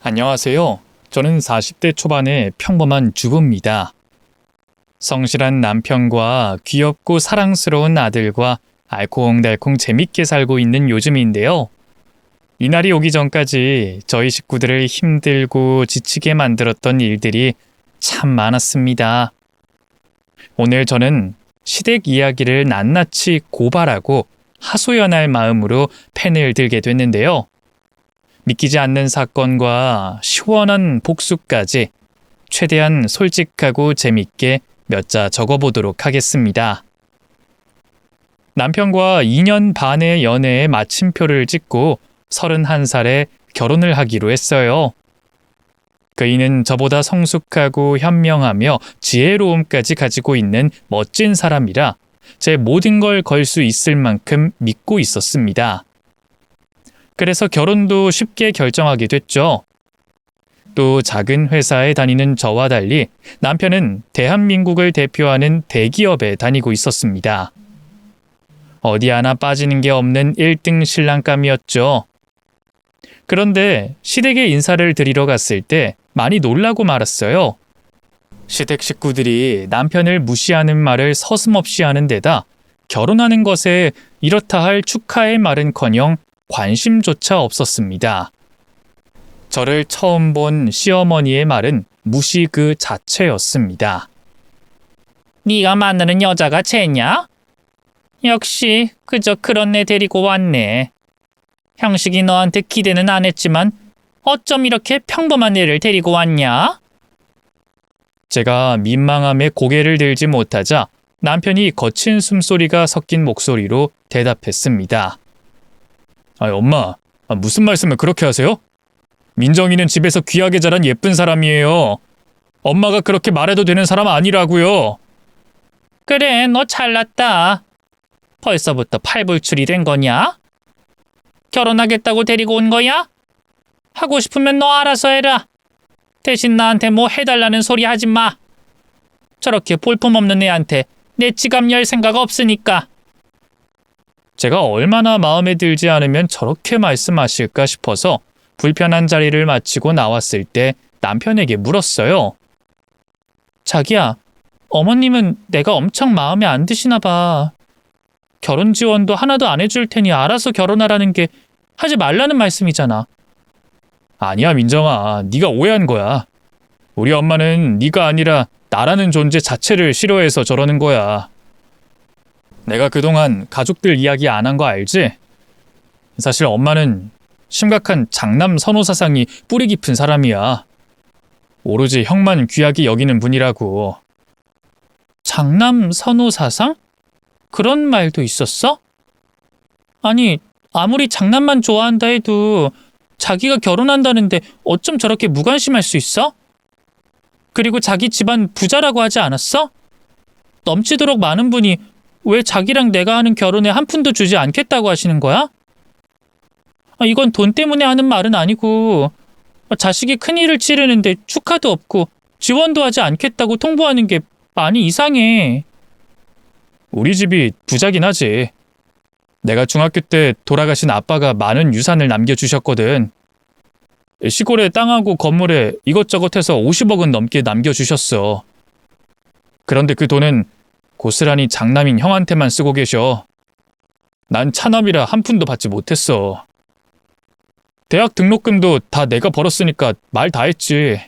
안녕하세요. 저는 40대 초반의 평범한 주부입니다. 성실한 남편과 귀엽고 사랑스러운 아들과 알콩달콩 재밌게 살고 있는 요즘인데요. 이날이 오기 전까지 저희 식구들을 힘들고 지치게 만들었던 일들이 참 많았습니다. 오늘 저는 시댁 이야기를 낱낱이 고발하고 하소연할 마음으로 펜을 들게 됐는데요. 믿기지 않는 사건과 시원한 복수까지 최대한 솔직하고 재밌게 몇 자 적어보도록 하겠습니다. 남편과 2년 반의 연애에 마침표를 찍고 31살에 결혼을 하기로 했어요. 그이는 저보다 성숙하고 현명하며 지혜로움까지 가지고 있는 멋진 사람이라 제 모든 걸 걸 수 있을 만큼 믿고 있었습니다. 그래서 결혼도 쉽게 결정하게 됐죠. 또 작은 회사에 다니는 저와 달리 남편은 대한민국을 대표하는 대기업에 다니고 있었습니다. 어디 하나 빠지는 게 없는 1등 신랑감이었죠. 그런데 시댁에 인사를 드리러 갔을 때 많이 놀라고 말았어요. 시댁 식구들이 남편을 무시하는 말을 서슴없이 하는 데다 결혼하는 것에 이렇다 할 축하의 말은커녕 관심조차 없었습니다. 저를 처음 본 시어머니의 말은 무시 그 자체였습니다. 네가 만나는 여자가 쟤냐? 역시 그저 그런 애 데리고 왔네. 형식이 너한테 기대는 안 했지만 어쩜 이렇게 평범한 애를 데리고 왔냐? 제가 민망함에 고개를 들지 못하자 남편이 거친 숨소리가 섞인 목소리로 대답했습니다. 엄마, 무슨 말씀을 그렇게 하세요? 민정이는 집에서 귀하게 자란 예쁜 사람이에요. 엄마가 그렇게 말해도 되는 사람 아니라고요. 그래, 너 잘났다. 벌써부터 팔불출이 된 거냐? 결혼하겠다고 데리고 온 거야? 하고 싶으면 너 알아서 해라. 대신 나한테 뭐 해달라는 소리 하지 마. 저렇게 볼품없는 애한테 내 지갑 열 생각 없으니까. 제가 얼마나 마음에 들지 않으면 저렇게 말씀하실까 싶어서 불편한 자리를 마치고 나왔을 때 남편에게 물었어요. 자기야, 어머님은 내가 엄청 마음에 안 드시나 봐. 결혼 지원도 하나도 안 해줄 테니 알아서 결혼하라는 게 하지 말라는 말씀이잖아. 아니야, 민정아. 네가 오해한 거야. 우리 엄마는 네가 아니라 나라는 존재 자체를 싫어해서 저러는 거야. 내가 그동안 가족들 이야기 안 한 거 알지? 사실 엄마는 심각한 장남 선호 사상이 뿌리 깊은 사람이야. 오로지 형만 귀하게 여기는 분이라고. 장남 선호 사상? 그런 말도 있었어? 아니, 아무리 장남만 좋아한다 해도 자기가 결혼한다는데 어쩜 저렇게 무관심할 수 있어? 그리고 자기 집안 부자라고 하지 않았어? 넘치도록 많은 분이 왜 자기랑 내가 하는 결혼에 한 푼도 주지 않겠다고 하시는 거야? 이건 돈 때문에 하는 말은 아니고 자식이 큰일을 치르는데 축하도 없고 지원도 하지 않겠다고 통보하는 게 많이 이상해. 우리 집이 부자긴 하지. 내가 중학교 때 돌아가신 아빠가 많은 유산을 남겨주셨거든. 시골에 땅하고 건물에 이것저것 해서 50억은 넘게 남겨주셨어. 그런데 그 돈은 고스란히 장남인 형한테만 쓰고 계셔. 난 차남이라 한 푼도 받지 못했어. 대학 등록금도 다 내가 벌었으니까 말 다 했지.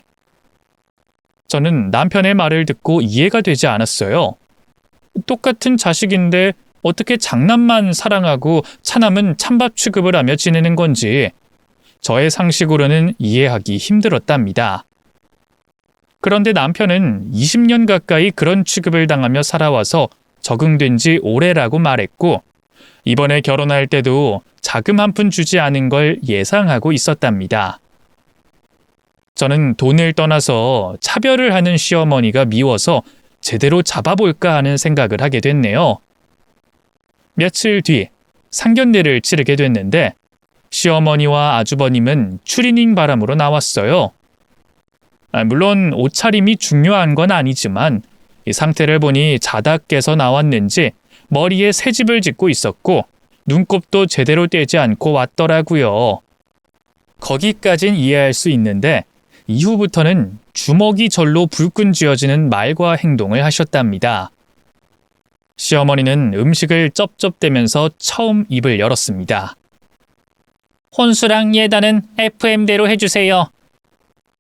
저는 남편의 말을 듣고 이해가 되지 않았어요. 똑같은 자식인데 어떻게 장남만 사랑하고 차남은 찬밥 취급을 하며 지내는 건지 저의 상식으로는 이해하기 힘들었답니다. 그런데 남편은 20년 가까이 그런 취급을 당하며 살아와서 적응된 지 오래라고 말했고 이번에 결혼할 때도 자금 한 푼 주지 않은 걸 예상하고 있었답니다. 저는 돈을 떠나서 차별을 하는 시어머니가 미워서 제대로 잡아볼까 하는 생각을 하게 됐네요. 며칠 뒤 상견례를 치르게 됐는데 시어머니와 아주버님은 추리닝 바람으로 나왔어요. 물론 옷차림이 중요한 건 아니지만 이 상태를 보니 자다 깨서 나왔는지 머리에 새집을 짓고 있었고 눈곱도 제대로 떼지 않고 왔더라고요. 거기까진 이해할 수 있는데 이후부터는 주먹이 절로 불끈 쥐어지는 말과 행동을 하셨답니다. 시어머니는 음식을 쩝쩝대면서 처음 입을 열었습니다. 혼수랑 예단은 FM대로 해주세요.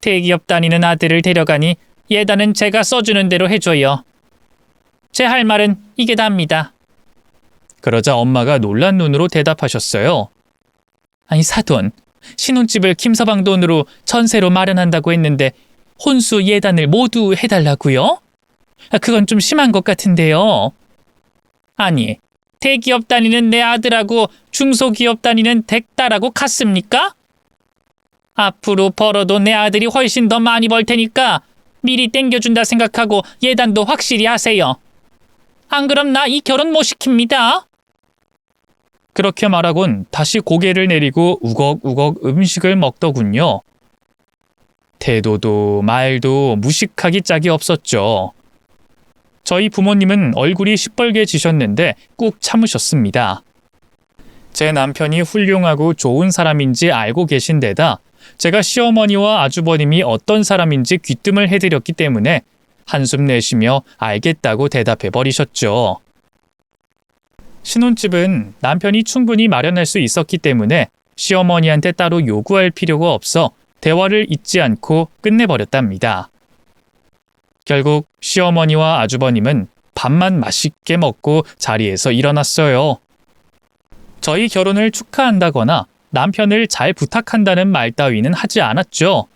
대기업 다니는 아들을 데려가니 예단은 제가 써주는 대로 해줘요. 제 할 말은 이게 답니다. 그러자 엄마가 놀란 눈으로 대답하셨어요. 아니 사돈, 신혼집을 김서방 돈으로 전세로 마련한다고 했는데 혼수 예단을 모두 해달라고요? 그건 좀 심한 것 같은데요. 아니, 대기업 다니는 내 아들하고 중소기업 다니는 댁딸하고 같습니까? 앞으로 벌어도 내 아들이 훨씬 더 많이 벌 테니까 미리 땡겨준다 생각하고 예단도 확실히 하세요. 안 그럼 나 이 결혼 못 시킵니다. 그렇게 말하곤 다시 고개를 내리고 우걱우걱 음식을 먹더군요. 태도도 말도 무식하기 짝이 없었죠. 저희 부모님은 얼굴이 시뻘개지셨는데 꾹 참으셨습니다. 제 남편이 훌륭하고 좋은 사람인지 알고 계신 데다 제가 시어머니와 아주버님이 어떤 사람인지 귀뜸을 해드렸기 때문에 한숨 내쉬며 알겠다고 대답해버리셨죠. 신혼집은 남편이 충분히 마련할 수 있었기 때문에 시어머니한테 따로 요구할 필요가 없어 대화를 잇지 않고 끝내버렸답니다. 결국 시어머니와 아주버님은 밥만 맛있게 먹고 자리에서 일어났어요. 저희 결혼을 축하한다거나 남편을 잘 부탁한다는 말 따위는 하지 않았죠.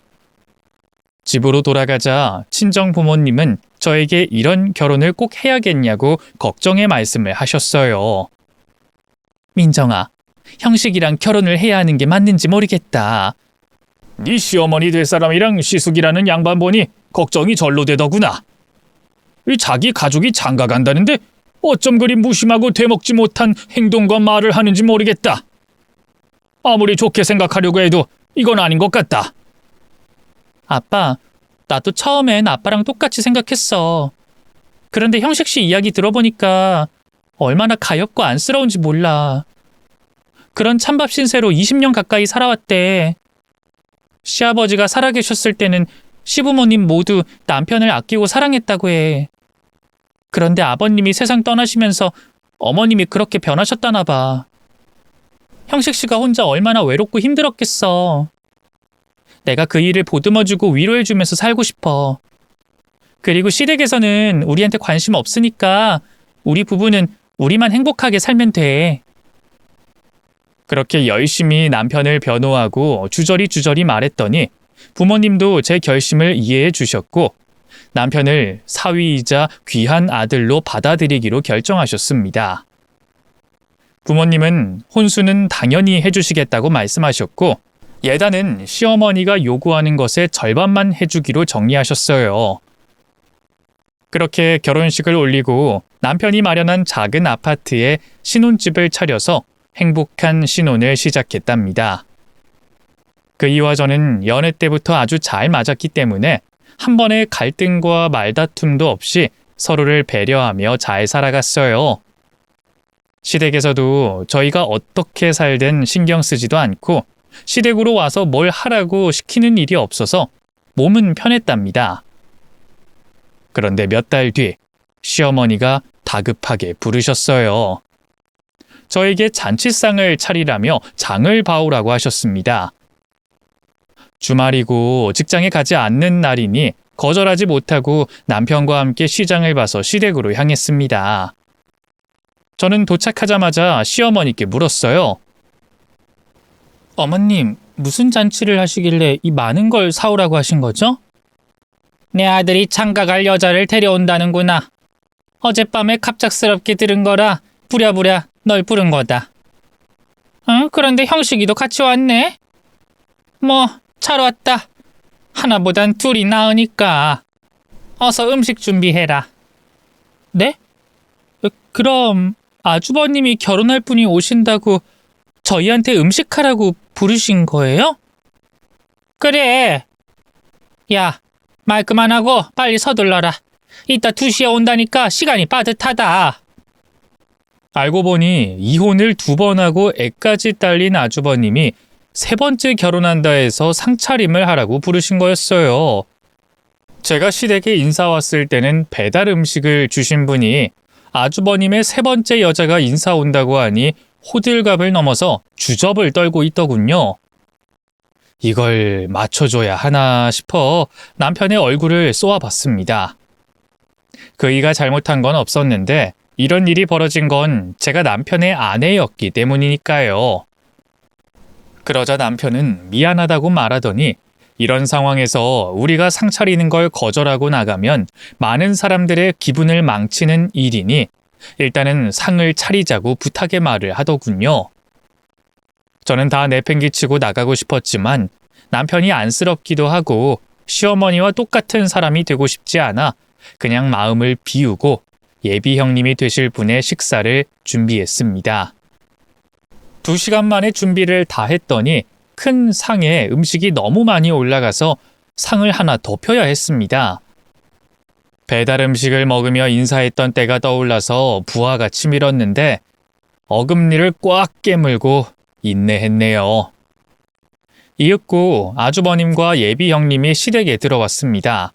집으로 돌아가자 친정 부모님은 저에게 이런 결혼을 꼭 해야겠냐고 걱정의 말씀을 하셨어요. 민정아, 형식이랑 결혼을 해야 하는 게 맞는지 모르겠다. 네 시어머니 될 사람이랑 시숙이라는 양반 보니 걱정이 절로 되더구나. 자기 가족이 장가 간다는데 어쩜 그리 무심하고 되먹지 못한 행동과 말을 하는지 모르겠다. 아무리 좋게 생각하려고 해도 이건 아닌 것 같다. 아빠, 나도 처음엔 아빠랑 똑같이 생각했어. 그런데 형식 씨 이야기 들어보니까 얼마나 가엾고 안쓰러운지 몰라. 그런 찬밥 신세로 20년 가까이 살아왔대. 시아버지가 살아계셨을 때는 시부모님 모두 남편을 아끼고 사랑했다고 해. 그런데 아버님이 세상 떠나시면서 어머님이 그렇게 변하셨다나 봐. 형식 씨가 혼자 얼마나 외롭고 힘들었겠어. 내가 그 일을 보듬어주고 위로해주면서 살고 싶어. 그리고 시댁에서는 우리한테 관심 없으니까 우리 부부는 우리만 행복하게 살면 돼. 그렇게 열심히 남편을 변호하고 주저리 말했더니 부모님도 제 결심을 이해해 주셨고 남편을 사위이자 귀한 아들로 받아들이기로 결정하셨습니다. 부모님은 혼수는 당연히 해주시겠다고 말씀하셨고 예단은 시어머니가 요구하는 것의 절반만 해주기로 정리하셨어요. 그렇게 결혼식을 올리고 남편이 마련한 작은 아파트에 신혼집을 차려서 행복한 신혼을 시작했답니다. 그이와 저는 연애 때부터 아주 잘 맞았기 때문에 한 번의 갈등과 말다툼도 없이 서로를 배려하며 잘 살아갔어요. 시댁에서도 저희가 어떻게 살든 신경 쓰지도 않고 시댁으로 와서 뭘 하라고 시키는 일이 없어서 몸은 편했답니다. 그런데 몇 달 뒤 시어머니가 다급하게 부르셨어요. 저에게 잔치상을 차리라며 장을 봐오라고 하셨습니다. 주말이고 직장에 가지 않는 날이니 거절하지 못하고 남편과 함께 시장을 봐서 시댁으로 향했습니다. 저는 도착하자마자 시어머니께 물었어요. 어머님, 무슨 잔치를 하시길래 이 많은 걸 사오라고 하신 거죠? 내 아들이 장가갈 여자를 데려온다는구나. 어젯밤에 갑작스럽게 들은 거라 부랴부랴 널 부른 거다. 그런데 형식이도 같이 왔네? 뭐, 잘 왔다. 하나보단 둘이 나으니까. 어서 음식 준비해라. 네? 그럼 아주버님이 결혼할 분이 오신다고 저희한테 음식하라고 부르신 거예요? 그래. 야, 말 그만하고 빨리 서둘러라. 이따 2시에 온다니까 시간이 빠듯하다. 알고 보니 이혼을 2번 하고 애까지 딸린 아주버님이 세 번째 결혼한다 해서 상차림을 하라고 부르신 거였어요. 제가 시댁에 인사 왔을 때는 배달 음식을 주신 분이 아주버님의 세 번째 여자가 인사 온다고 하니 호들갑을 넘어서 주접을 떨고 있더군요. 이걸 맞춰줘야 하나 싶어 남편의 얼굴을 쏘아봤습니다. 그이가 잘못한 건 없었는데 이런 일이 벌어진 건 제가 남편의 아내였기 때문이니까요. 그러자 남편은 미안하다고 말하더니 이런 상황에서 우리가 상 차리는 걸 거절하고 나가면 많은 사람들의 기분을 망치는 일이니 일단은 상을 차리자고 부탁의 말을 하더군요. 저는 다 내팽개치고 나가고 싶었지만 남편이 안쓰럽기도 하고 시어머니와 똑같은 사람이 되고 싶지 않아 그냥 마음을 비우고 예비 형님이 되실 분의 식사를 준비했습니다. 2시간 만에 준비를 다 했더니 큰 상에 음식이 너무 많이 올라가서 상을 하나 더 펴야 했습니다. 배달 음식을 먹으며 인사했던 때가 떠올라서 부하가 치밀었는데 어금니를 꽉 깨물고 인내했네요. 이윽고 아주버님과 예비 형님이 시댁에 들어왔습니다.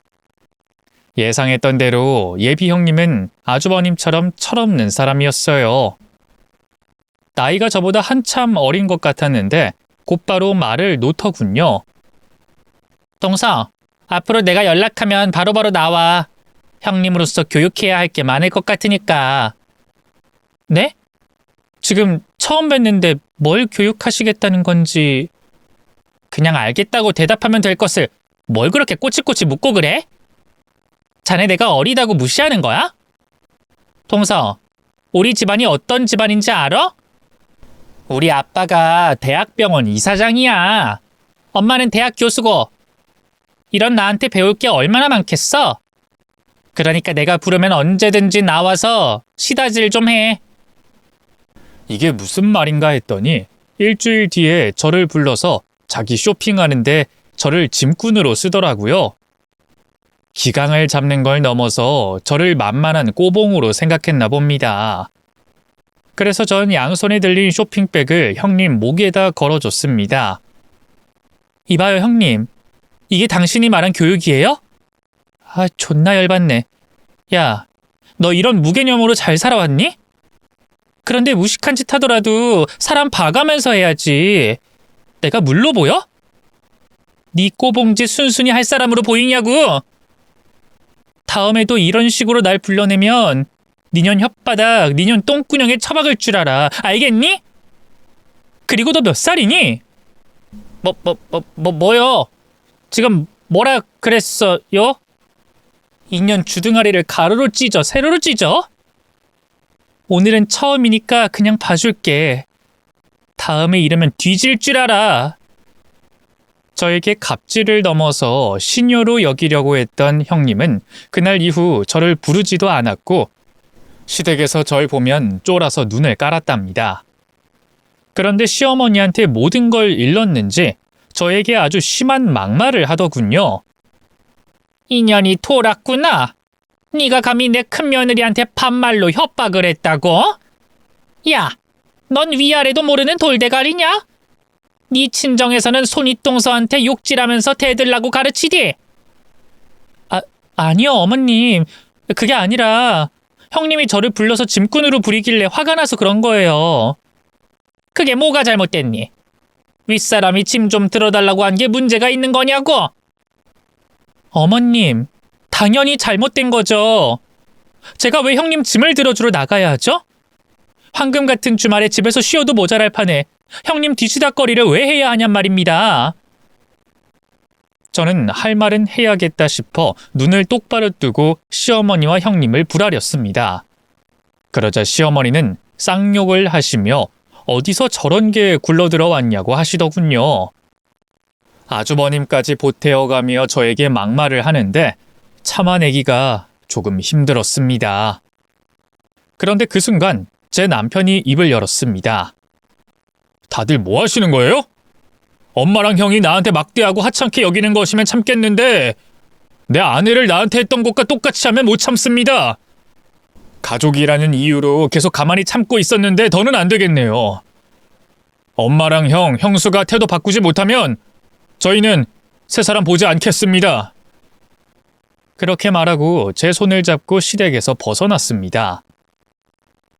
예상했던 대로 예비 형님은 아주버님처럼 철없는 사람이었어요. 나이가 저보다 한참 어린 것 같았는데 곧바로 말을 놓더군요. 동서, 앞으로 내가 연락하면 바로바로 나와. 형님으로서 교육해야 할 게 많을 것 같으니까. 네? 지금 처음 뵀는데 뭘 교육하시겠다는 건지. 그냥 알겠다고 대답하면 될 것을 뭘 그렇게 꼬치꼬치 묻고 그래? 자네 내가 어리다고 무시하는 거야? 동서, 우리 집안이 어떤 집안인지 알아? 우리 아빠가 대학병원 이사장이야. 엄마는 대학 교수고. 이런 나한테 배울 게 얼마나 많겠어? 그러니까 내가 부르면 언제든지 나와서 시다질 좀 해. 이게 무슨 말인가 했더니 일주일 뒤에 저를 불러서 자기 쇼핑하는데 저를 짐꾼으로 쓰더라고요. 기강을 잡는 걸 넘어서 저를 만만한 꼬봉으로 생각했나 봅니다. 그래서 전 양손에 들린 쇼핑백을 형님 목에다 걸어줬습니다. 이봐요 형님, 이게 당신이 말한 교육이에요? 아, 존나 열받네. 야, 너 이런 무개념으로 잘 살아왔니? 그런데 무식한 짓 하더라도 사람 봐가면서 해야지. 내가 물로 보여? 네 꼬봉짓 순순히 할 사람으로 보이냐고. 다음에도 이런 식으로 날 불러내면 니년 혓바닥, 니년 똥구녕에 처박을 줄 알아. 알겠니? 그리고 너 몇 살이니? 뭐요? 지금 뭐라 그랬어요? 2년 주둥아리를 가로로 찢어, 세로로 찢어? 오늘은 처음이니까 그냥 봐줄게. 다음에 이러면 뒤질 줄 알아. 저에게 갑질을 넘어서 시녀로 여기려고 했던 형님은 그날 이후 저를 부르지도 않았고 시댁에서 절 보면 쫄아서 눈을 깔았답니다. 그런데 시어머니한테 모든 걸 일렀는지 저에게 아주 심한 막말을 하더군요. 인연이 돌았구나. 네가 감히 내 큰며느리한테 반말로 협박을 했다고? 야, 넌 위아래도 모르는 돌대가리냐? 네 친정에서는 손윗동서한테 욕질하면서 대들라고 가르치디? 아니요 어머님. 그게 아니라 형님이 저를 불러서 짐꾼으로 부리길래 화가 나서 그런 거예요. 그게 뭐가 잘못됐니? 윗사람이 짐 좀 들어달라고 한 게 문제가 있는 거냐고? 어머님, 당연히 잘못된 거죠. 제가 왜 형님 짐을 들어주러 나가야 하죠? 황금 같은 주말에 집에서 쉬어도 모자랄 판에 형님 뒤치다꺼리를 왜 해야 하냔 말입니다. 저는 할 말은 해야겠다 싶어 눈을 똑바로 뜨고 시어머니와 형님을 불아렸습니다. 그러자 시어머니는 쌍욕을 하시며 어디서 저런 게 굴러들어왔냐고 하시더군요. 아주버님까지 보태어가며 저에게 막말을 하는데 참아내기가 조금 힘들었습니다. 그런데 그 순간 제 남편이 입을 열었습니다. 다들 뭐 하시는 거예요? 엄마랑 형이 나한테 막대하고 하찮게 여기는 것이면 참겠는데 내 아내를 나한테 했던 것과 똑같이 하면 못 참습니다. 가족이라는 이유로 계속 가만히 참고 있었는데 더는 안 되겠네요. 엄마랑 형수가 태도 바꾸지 못하면 저희는 세 사람 보지 않겠습니다. 그렇게 말하고 제 손을 잡고 시댁에서 벗어났습니다.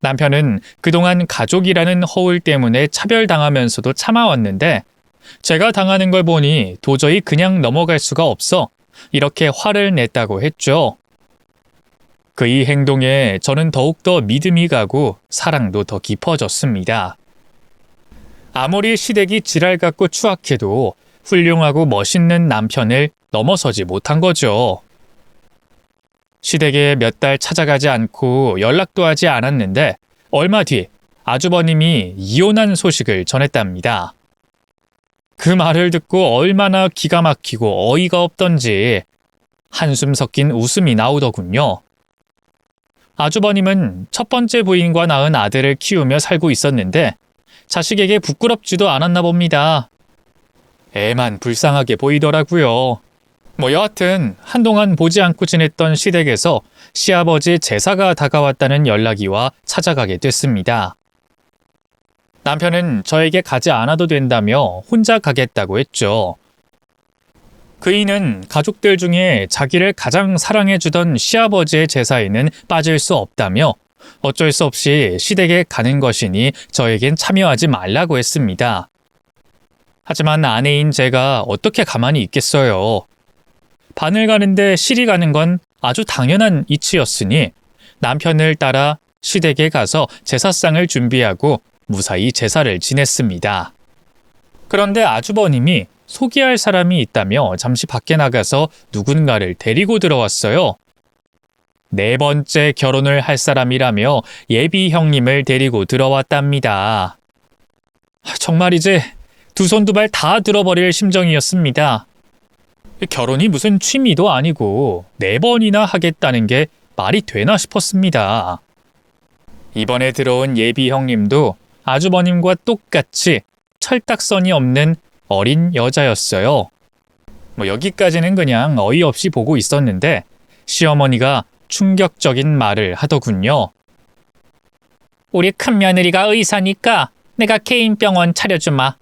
남편은 그동안 가족이라는 허울 때문에 차별당하면서도 참아왔는데 제가 당하는 걸 보니 도저히 그냥 넘어갈 수가 없어 이렇게 화를 냈다고 했죠. 그의 행동에 저는 더욱더 믿음이 가고 사랑도 더 깊어졌습니다. 아무리 시댁이 지랄 같고 추악해도 훌륭하고 멋있는 남편을 넘어서지 못한 거죠. 시댁에 몇 달 찾아가지 않고 연락도 하지 않았는데 얼마 뒤 아주버님이 이혼한 소식을 전했답니다. 그 말을 듣고 얼마나 기가 막히고 어이가 없던지 한숨 섞인 웃음이 나오더군요. 아주버님은 첫 번째 부인과 낳은 아들을 키우며 살고 있었는데 자식에게 부끄럽지도 않았나 봅니다. 애만 불쌍하게 보이더라고요. 여하튼 한동안 보지 않고 지냈던 시댁에서 시아버지 제사가 다가왔다는 연락이 와 찾아가게 됐습니다. 남편은 저에게 가지 않아도 된다며 혼자 가겠다고 했죠. 그이는 가족들 중에 자기를 가장 사랑해주던 시아버지의 제사에는 빠질 수 없다며 어쩔 수 없이 시댁에 가는 것이니 저에겐 참여하지 말라고 했습니다. 하지만 아내인 제가 어떻게 가만히 있겠어요. 반을 가는데 실이 가는 건 아주 당연한 이치였으니 남편을 따라 시댁에 가서 제사상을 준비하고 무사히 제사를 지냈습니다. 그런데 아주버님이 소개할 사람이 있다며 잠시 밖에 나가서 누군가를 데리고 들어왔어요. 네 번째 결혼을 할 사람이라며 예비 형님을 데리고 들어왔답니다. 정말 이제 두 손 두 발 다 들어버릴 심정이었습니다. 결혼이 무슨 취미도 아니고 4번이나 하겠다는 게 말이 되나 싶었습니다. 이번에 들어온 예비 형님도 아주버님과 똑같이 철딱선이 없는 어린 여자였어요. 여기까지는 그냥 어이없이 보고 있었는데 시어머니가 충격적인 말을 하더군요. 우리 큰며느리가 의사니까 내가 개인 병원 차려주마.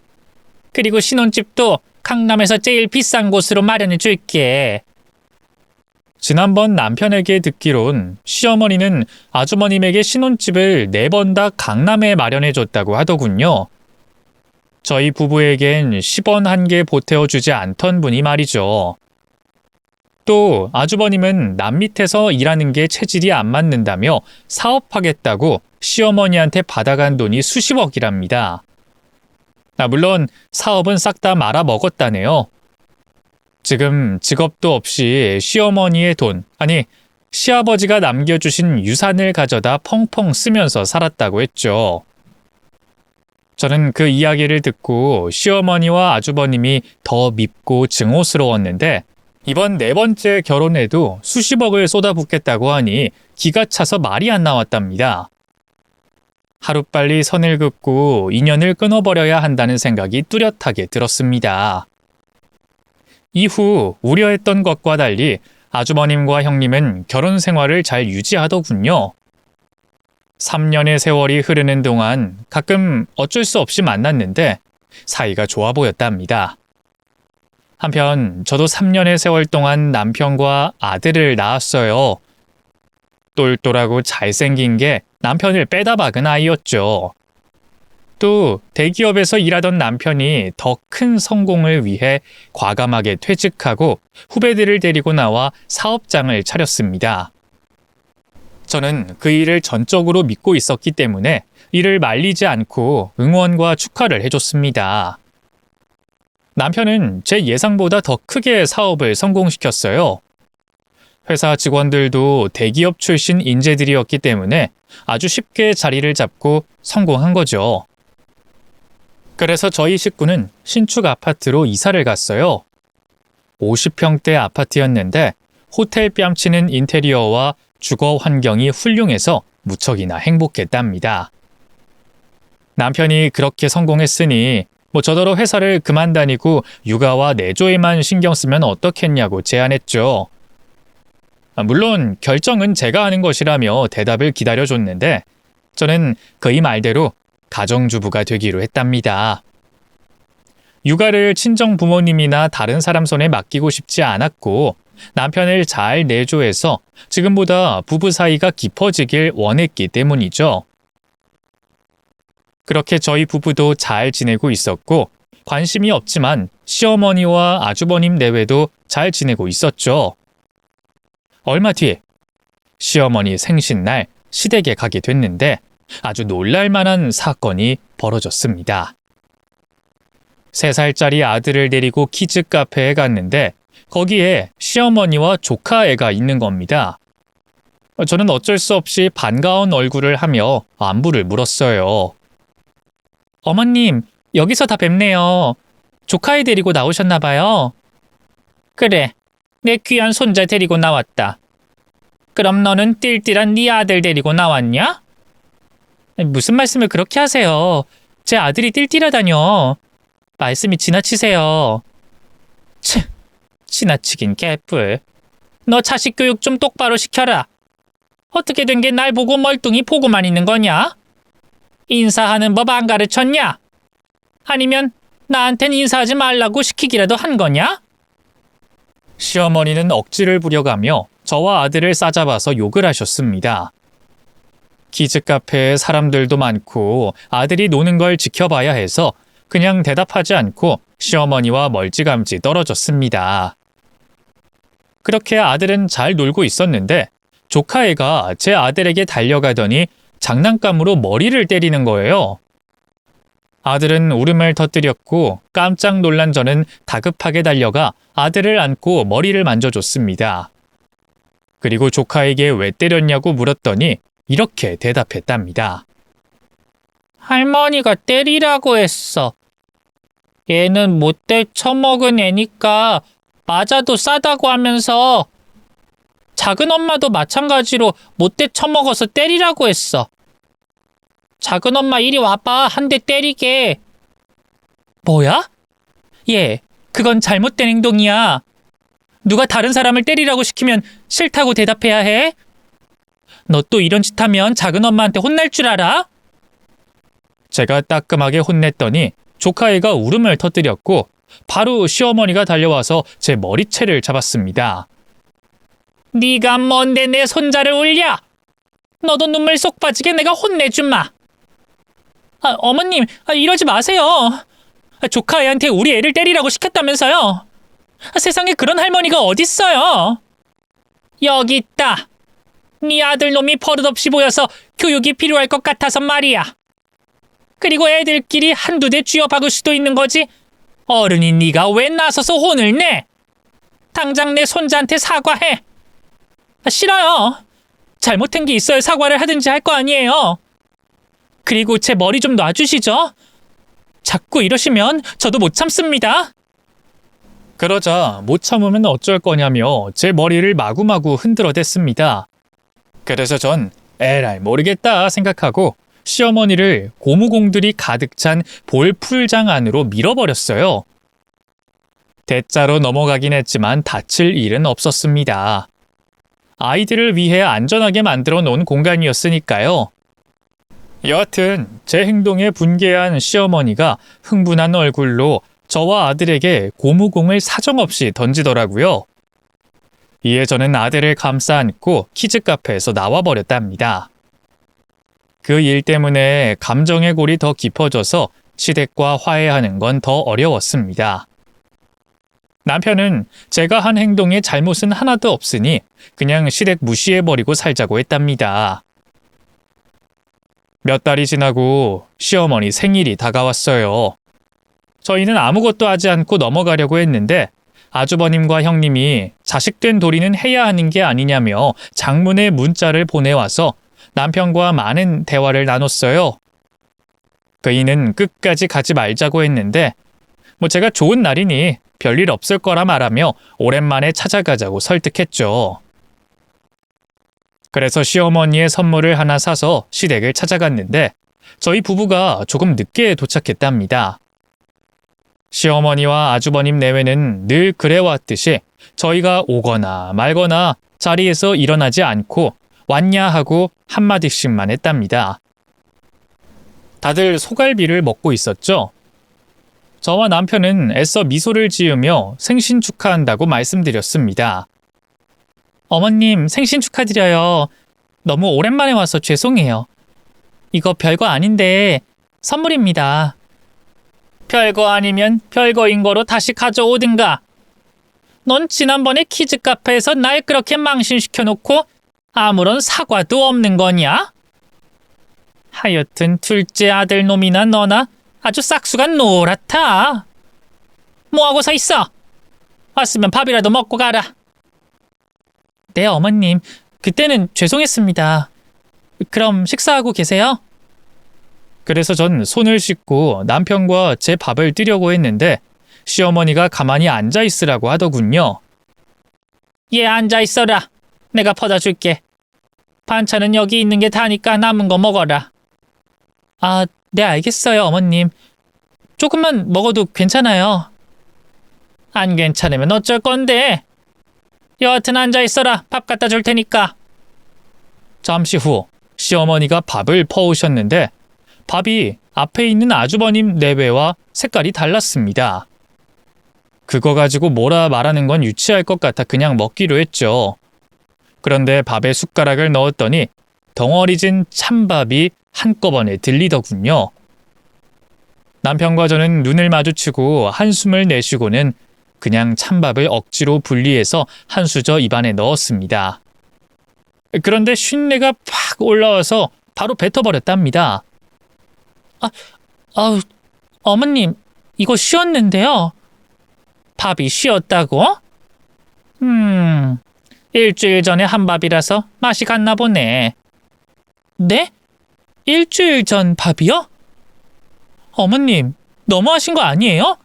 그리고 신혼집도 강남에서 제일 비싼 곳으로 마련해 줄게. 지난번 남편에게 듣기론 시어머니는 아주머님에게 신혼집을 4번 다 강남에 마련해 줬다고 하더군요. 저희 부부에겐 10원 한 개 보태어주지 않던 분이 말이죠. 또 아주버님은 남 밑에서 일하는 게 체질이 안 맞는다며 사업하겠다고 시어머니한테 받아간 돈이 수십억이랍니다. 물론 사업은 싹 다 말아먹었다네요. 지금 직업도 없이 시어머니의 돈, 아니 시아버지가 남겨주신 유산을 가져다 펑펑 쓰면서 살았다고 했죠. 저는 그 이야기를 듣고 시어머니와 아주버님이 더 밉고 증오스러웠는데 이번 4번째 결혼에도 수십억을 쏟아붓겠다고 하니 기가 차서 말이 안 나왔답니다. 하루빨리 선을 긋고 인연을 끊어버려야 한다는 생각이 뚜렷하게 들었습니다. 이후 우려했던 것과 달리 아주버님과 형님은 결혼 생활을 잘 유지하더군요. 3년의 세월이 흐르는 동안 가끔 어쩔 수 없이 만났는데 사이가 좋아 보였답니다. 한편 저도 3년의 세월 동안 남편과 아들을 낳았어요. 똘똘하고 잘생긴 게 남편을 빼다 박은 아이였죠. 또 대기업에서 일하던 남편이 더 큰 성공을 위해 과감하게 퇴직하고 후배들을 데리고 나와 사업장을 차렸습니다. 저는 그 일을 전적으로 믿고 있었기 때문에 이를 말리지 않고 응원과 축하를 해줬습니다. 남편은 제 예상보다 더 크게 사업을 성공시켰어요. 회사 직원들도 대기업 출신 인재들이었기 때문에 아주 쉽게 자리를 잡고 성공한 거죠. 그래서 저희 식구는 신축 아파트로 이사를 갔어요. 50평대 아파트였는데 호텔 뺨치는 인테리어와 주거 환경이 훌륭해서 무척이나 행복했답니다. 남편이 그렇게 성공했으니 저더러 회사를 그만 다니고 육아와 내조에만 신경 쓰면 어떻겠냐고 제안했죠. 물론 결정은 제가 하는 것이라며 대답을 기다려줬는데 저는 그의 말대로 가정주부가 되기로 했답니다. 육아를 친정 부모님이나 다른 사람 손에 맡기고 싶지 않았고 남편을 잘 내조해서 지금보다 부부 사이가 깊어지길 원했기 때문이죠. 그렇게 저희 부부도 잘 지내고 있었고 관심이 없지만 시어머니와 아주버님 내외도 잘 지내고 있었죠. 얼마 뒤에 시어머니 생신날 시댁에 가게 됐는데 아주 놀랄만한 사건이 벌어졌습니다. 3살짜리 아들을 데리고 키즈 카페에 갔는데 거기에 시어머니와 조카애가 있는 겁니다. 저는 어쩔 수 없이 반가운 얼굴을 하며 안부를 물었어요. 어머님, 여기서 다 뵙네요. 조카애 데리고 나오셨나 봐요. 그래, 내 귀한 손자 데리고 나왔다. 그럼 너는 띨띨한 네 아들 데리고 나왔냐? 무슨 말씀을 그렇게 하세요. 제 아들이 띨띨하다뇨. 말씀이 지나치세요. 지나치긴 개뿔. 너 자식 교육 좀 똑바로 시켜라. 어떻게 된 게 날 보고 멀뚱히 보고만 있는 거냐? 인사하는 법 안 가르쳤냐? 아니면 나한텐 인사하지 말라고 시키기라도 한 거냐? 시어머니는 억지를 부려가며 저와 아들을 싸잡아서 욕을 하셨습니다. 키즈 카페에 사람들도 많고 아들이 노는 걸 지켜봐야 해서 그냥 대답하지 않고 시어머니와 멀찌감치 떨어졌습니다. 그렇게 아들은 잘 놀고 있었는데 조카애가 제 아들에게 달려가더니 장난감으로 머리를 때리는 거예요. 아들은 울음을 터뜨렸고 깜짝 놀란 저는 다급하게 달려가 아들을 안고 머리를 만져줬습니다. 그리고 조카에게 왜 때렸냐고 물었더니 이렇게 대답했답니다. 할머니가 때리라고 했어. 얘는 못돼 처먹은 애니까 맞아도 싸다고 하면서 작은 엄마도 마찬가지로 못돼 처먹어서 때리라고 했어. 작은 엄마 이리 와봐. 한 대 때리게. 뭐야? 얘, 그건 잘못된 행동이야. 누가 다른 사람을 때리라고 시키면 싫다고 대답해야 해? 너 또 이런 짓 하면 작은 엄마한테 혼날 줄 알아? 제가 따끔하게 혼냈더니 조카애가 울음을 터뜨렸고 바로 시어머니가 달려와서 제 머리채를 잡았습니다. 네가 뭔데 내 손자를 울려? 너도 눈물 쏙 빠지게 내가 혼내주마. 어머님, 이러지 마세요. 조카애한테 우리 애를 때리라고 시켰다면서요. 세상에 그런 할머니가 어딨어요. 여기 있다. 네 아들놈이 버릇없이 보여서 교육이 필요할 것 같아서 말이야. 그리고 애들끼리 한두 대 쥐어박을 수도 있는 거지. 어른인 네가 왜 나서서 혼을 내? 당장 내 손자한테 사과해. 싫어요. 잘못한 게 있어야 사과를 하든지 할 거 아니에요. 그리고 제 머리 좀 놔주시죠. 자꾸 이러시면 저도 못 참습니다. 그러자 못 참으면 어쩔 거냐며 제 머리를 마구마구 흔들어댔습니다. 그래서 전 에라이 모르겠다 생각하고 시어머니를 고무공들이 가득 찬 볼풀장 안으로 밀어버렸어요. 대자로 넘어가긴 했지만 다칠 일은 없었습니다. 아이들을 위해 안전하게 만들어 놓은 공간이었으니까요. 여하튼 제 행동에 분개한 시어머니가 흥분한 얼굴로 저와 아들에게 고무공을 사정없이 던지더라고요. 이에 저는 아들을 감싸 안고 키즈 카페에서 나와버렸답니다. 그 일 때문에 감정의 골이 더 깊어져서 시댁과 화해하는 건 더 어려웠습니다. 남편은 제가 한 행동에 잘못은 하나도 없으니 그냥 시댁 무시해버리고 살자고 했답니다. 몇 달이 지나고 시어머니 생일이 다가왔어요. 저희는 아무것도 하지 않고 넘어가려고 했는데 아주버님과 형님이 자식된 도리는 해야 하는 게 아니냐며 장문의 문자를 보내와서 남편과 많은 대화를 나눴어요. 그이는 끝까지 가지 말자고 했는데 제가 좋은 날이니 별일 없을 거라 말하며 오랜만에 찾아가자고 설득했죠. 그래서 시어머니의 선물을 하나 사서 시댁을 찾아갔는데 저희 부부가 조금 늦게 도착했답니다. 시어머니와 아주버님 내외는 늘 그래왔듯이 저희가 오거나 말거나 자리에서 일어나지 않고 왔냐 하고 한마디씩만 했답니다. 다들 소갈비를 먹고 있었죠. 저와 남편은 애써 미소를 지으며 생신 축하한다고 말씀드렸습니다. 어머님, 생신 축하드려요. 너무 오랜만에 와서 죄송해요. 이거 별거 아닌데 선물입니다. 별거 아니면 별거인 거로 다시 가져오든가. 넌 지난번에 키즈 카페에서 날 그렇게 망신시켜놓고 아무런 사과도 없는 거냐? 하여튼 둘째 아들 놈이나 너나 아주 싹수가 노랗다. 뭐하고 서 있어? 왔으면 밥이라도 먹고 가라. 네, 어머님. 그때는 죄송했습니다. 그럼 식사하고 계세요? 그래서 전 손을 씻고 남편과 제 밥을 뜨려고 했는데 시어머니가 가만히 앉아 있으라고 하더군요. 얘 앉아 있어라. 내가 퍼다 줄게. 반찬은 여기 있는 게 다니까 남은 거 먹어라. 아, 네, 알겠어요, 어머님. 조금만 먹어도 괜찮아요. 안 괜찮으면 어쩔 건데. 여하튼 앉아 있어라. 밥 갖다 줄 테니까. 잠시 후 시어머니가 밥을 퍼오셨는데 밥이 앞에 있는 아주버님 내외와 색깔이 달랐습니다. 그거 가지고 뭐라 말하는 건 유치할 것 같아 그냥 먹기로 했죠. 그런데 밥에 숟가락을 넣었더니 덩어리진 찬밥이 한꺼번에 들리더군요. 남편과 저는 눈을 마주치고 한숨을 내쉬고는 그냥 찬밥을 억지로 분리해서 한 수저 입안에 넣었습니다. 그런데 쉰내가 팍 올라와서 바로 뱉어버렸답니다. 어머님, 이거 쉬었는데요. 밥이 쉬었다고? 일주일 전에 한 밥이라서 맛이 갔나 보네. 네? 일주일 전 밥이요? 어머님, 너무하신 거 아니에요?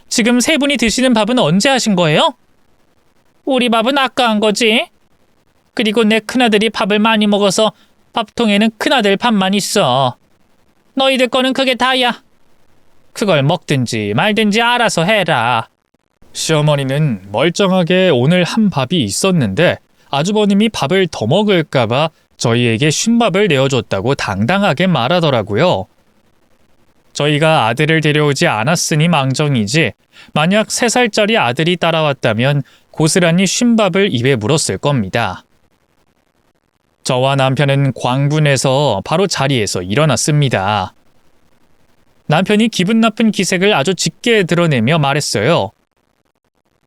지금 세 분이 드시는 밥은 언제 하신 거예요? 우리 밥은 아까 한 거지. 그리고 내 큰아들이 밥을 많이 먹어서 밥통에는 큰아들 밥만 있어. 너희들 거는 그게 다야. 그걸 먹든지 말든지 알아서 해라. 시어머니는 멀쩡하게 오늘 한 밥이 있었는데 아주버님이 밥을 더 먹을까봐 저희에게 쉰밥을 내어줬다고 당당하게 말하더라고요. 저희가 아들을 데려오지 않았으니 망정이지 만약 3살짜리 아들이 따라왔다면 고스란히 쉰밥을 입에 물었을 겁니다. 저와 남편은 광분해서 바로 자리에서 일어났습니다. 남편이 기분 나쁜 기색을 아주 짙게 드러내며 말했어요.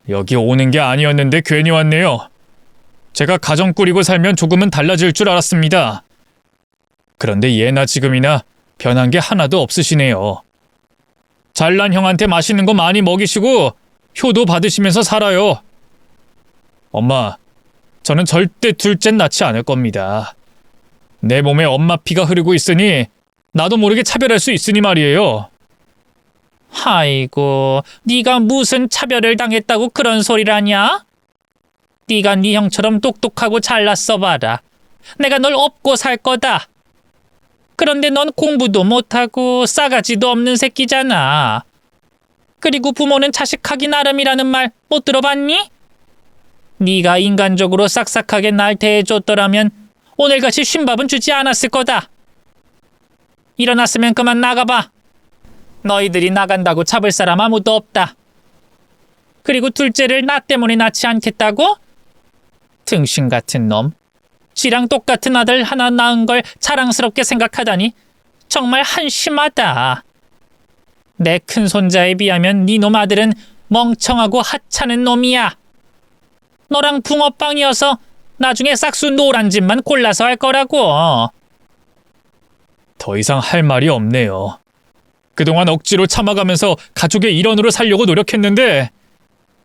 여기 오는 게 아니었는데 괜히 왔네요. 제가 가정 꾸리고 살면 조금은 달라질 줄 알았습니다. 그런데 예나 지금이나 변한 게 하나도 없으시네요. 잘난 형한테 맛있는 거 많이 먹이시고 효도 받으시면서 살아요. 엄마, 저는 절대 둘째는 낳지 않을 겁니다. 내 몸에 엄마 피가 흐르고 있으니 나도 모르게 차별할 수 있으니 말이에요. 아이고, 네가 무슨 차별을 당했다고 그런 소리라냐? 네가 네 형처럼 똑똑하고 잘났어 봐라. 내가 널 업고 살 거다. 그런데 넌 공부도 못하고 싸가지도 없는 새끼잖아. 그리고 부모는 자식하기 나름이라는 말 못 들어봤니? 네가 인간적으로 싹싹하게 날 대해줬더라면 오늘같이 쉰밥은 주지 않았을 거다. 일어났으면 그만 나가봐. 너희들이 나간다고 잡을 사람 아무도 없다. 그리고 둘째를 나 때문에 낳지 않겠다고? 등신 같은 놈. 지랑 똑같은 아들 하나 낳은 걸 자랑스럽게 생각하다니 정말 한심하다. 내 큰손자에 비하면 네 놈 아들은 멍청하고 하찮은 놈이야. 너랑 붕어빵이어서 나중에 싹수 노란 집만 골라서 할 거라고. 더 이상 할 말이 없네요. 그동안 억지로 참아가면서 가족의 일원으로 살려고 노력했는데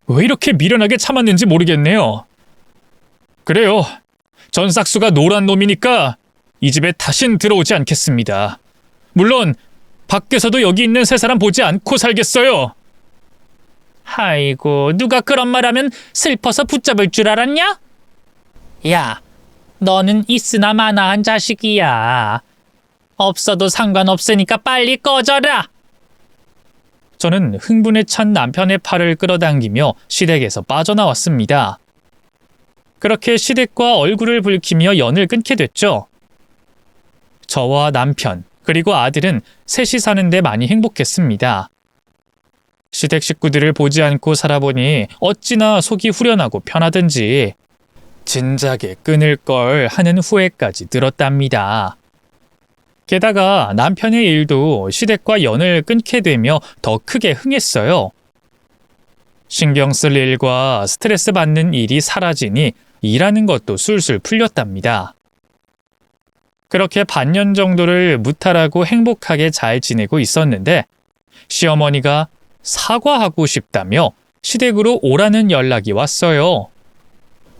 왜 이렇게 미련하게 참았는지 모르겠네요. 그래요. 전 싹수가 노란 놈이니까 이 집에 다신 들어오지 않겠습니다. 물론 밖에서도 여기 있는 3사람 보지 않고 살겠어요. 아이고, 누가 그런 말하면 슬퍼서 붙잡을 줄 알았냐? 야, 너는 있으나 마나한 자식이야. 없어도 상관없으니까 빨리 꺼져라. 저는 흥분에 찬 남편의 팔을 끌어당기며 시댁에서 빠져나왔습니다. 그렇게 시댁과 얼굴을 붉히며 연을 끊게 됐죠. 저와 남편 그리고 아들은 셋이 사는데 많이 행복했습니다. 시댁 식구들을 보지 않고 살아보니 어찌나 속이 후련하고 편하든지 진작에 끊을 걸 하는 후회까지 들었답니다. 게다가 남편의 일도 시댁과 연을 끊게 되며 더 크게 흥했어요. 신경 쓸 일과 스트레스 받는 일이 사라지니 일하는 것도 술술 풀렸답니다. 그렇게 반년 정도를 무탈하고 행복하게 잘 지내고 있었는데 시어머니가 사과하고 싶다며 시댁으로 오라는 연락이 왔어요.